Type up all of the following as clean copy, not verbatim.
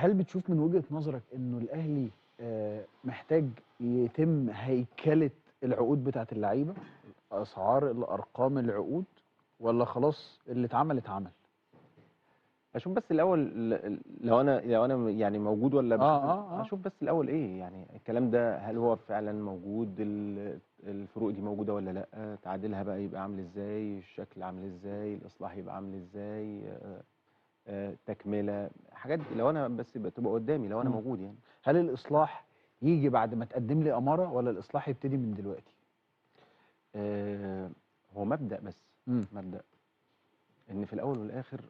هل بتشوف من وجهة نظرك إنه الأهلي محتاج يتم هيكلة العقود بتاعة اللعيبة، أسعار الأرقام العقود، والّا خلاص اللي اتعمل اتعمل؟ أشوف بس الأول لو أنا يعني موجود والّا مش آه. أشوف بس الأول إيه، يعني الكلام ده هل هو فعلًا موجود، الفروق دي موجودة والّا لأ، تعديلها بقى يبقى عامل إزاي، الشكل عامل إزاي، الإصلاح يبقى عامل إزاي، تكملة، حاجات لو أنا بس تبقى قدّامي لو أنا إمم. موجود يعني. هل الإصلاح ييجي بعد ما تقدّم لي أمارة، والّا الإصلاح يبتدي من دلوقتي؟ هو مبدأ بس، إمم. مبدأ إن في الأول والآخر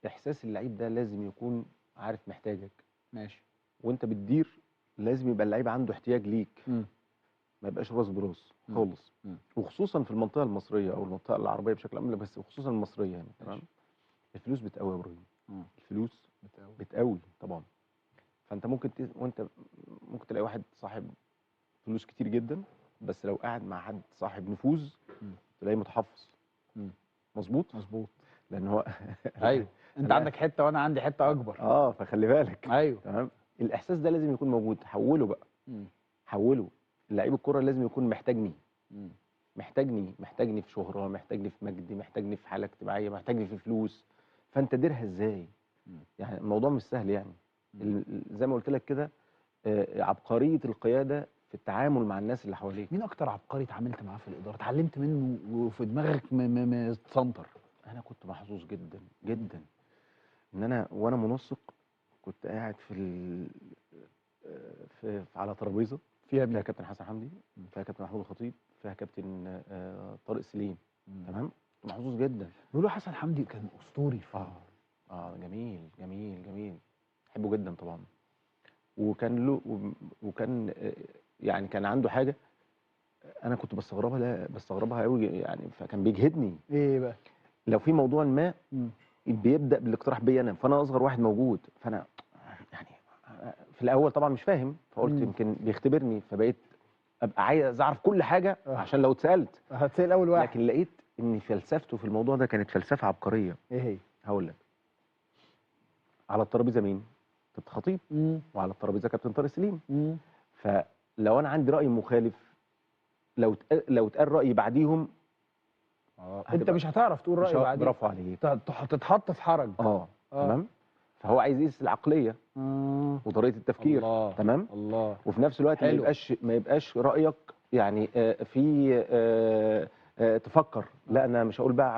إحساس اللعيب ده لازم يكون عارف محتاجك، ماشي. وأنت بتدير لازم يبقى اللعيب عنده احتياج ليك، إمم. ما يبقاش راس براس إمم. خالص، إمم. وخصوصًا في المنطقة المصرية أو المنطقة العربية بشكل عام، بس وخصوصًا المصرية يعني ماشي. تمام. الفلوس بتقوي يا إبراهيم، إمم. الفلوس بتقوي. بتقوي طبعًا. فأنت ممكن وأنت ممكن تلاقي واحد صاحب فلوس كتير جدًا، بس لو قاعد مع حد صاحب نفوذ إمم. تلاقيه متحفّظ. إمم. مضبوط؟ مضبوط. لأن هو أيوه. أنت الإح عندك حتّة وأنا عندي حتّة أكبر. فخلّي بالك أيوه. تمام. الإحساس ده لازم يكون موجود، حوّله بقى، إمم. حوّله. لعيب الكورة لازم يكون محتاجني، إمم. محتاجني في شهرة، محتاجني في مجد، محتاجني في حالة اجتماعية، محتاجني في فلوس، فأنت ديرها إزاي؟ إمم. يعني الموضوع مش سهل يعني. إمم. زي ما قُلت لك كده عبقرية القيادة في التعامل مع الناس اللي حواليك. مين أكتر عبقري اتعاملت معاه في الإدارة، اتعلمت منه وفي دماغك متسنطر؟ أنا كنت محظوظ جدًا، جدًا، إن أنا وأنا منسق كنت قاعد في على ترابيزة فيها فيها مين؟ كابتن حسن حمدي، إمم. فيها كابتن محمود الخطيب، فيها كابتن طارق سليم، إمم. تمام. كنت محظوظ جدًا. بيقولوا حسن حمدي كان أسطوري في آه، جميل، جميل، جميل، باحبه جدًا طبعًا. وكان له وكان يعني كان عنده حاجة أنا كنت باستغربها أوي يعني، فكان بيجهدني. إيه بقى؟ لو في موضوع ما إمم. بيبدأ بالاقتراح بيّا أنا، فأنا أصغر واحد موجود، فأنا يعني في الأول طبعًا مش فاهم، فقُلت إمم. يمكن بيختبرني، فبقيت أبقى عايز أعرف كل حاجة آه. عشان لو اتسألت. هتسأل أول واحد. لكن لقيت إن فلسفته في الموضوع ده كانت فلسفة عبقرية. إيه هي؟ هاقول لك، على الترابيزة مين؟ كابتن خطيب، إمم. وعلى الترابيزة كابتن طارق سليم. إمم. فلو أنا عندي رأي مخالف، لو اتقال رأيي بعديهم أنت هتبقى مش هتعرف تقول رأي بعدين. برافو عليك. هتتحط في حرج. آه. تمام. فهو عايز يقيس العقلية وطريقة التفكير، الله. تمام. الله. وفي نفس الوقت حلو. ما يبقاش رأيك يعني في تفكر، لأ آه. أنا مش هاقول بقى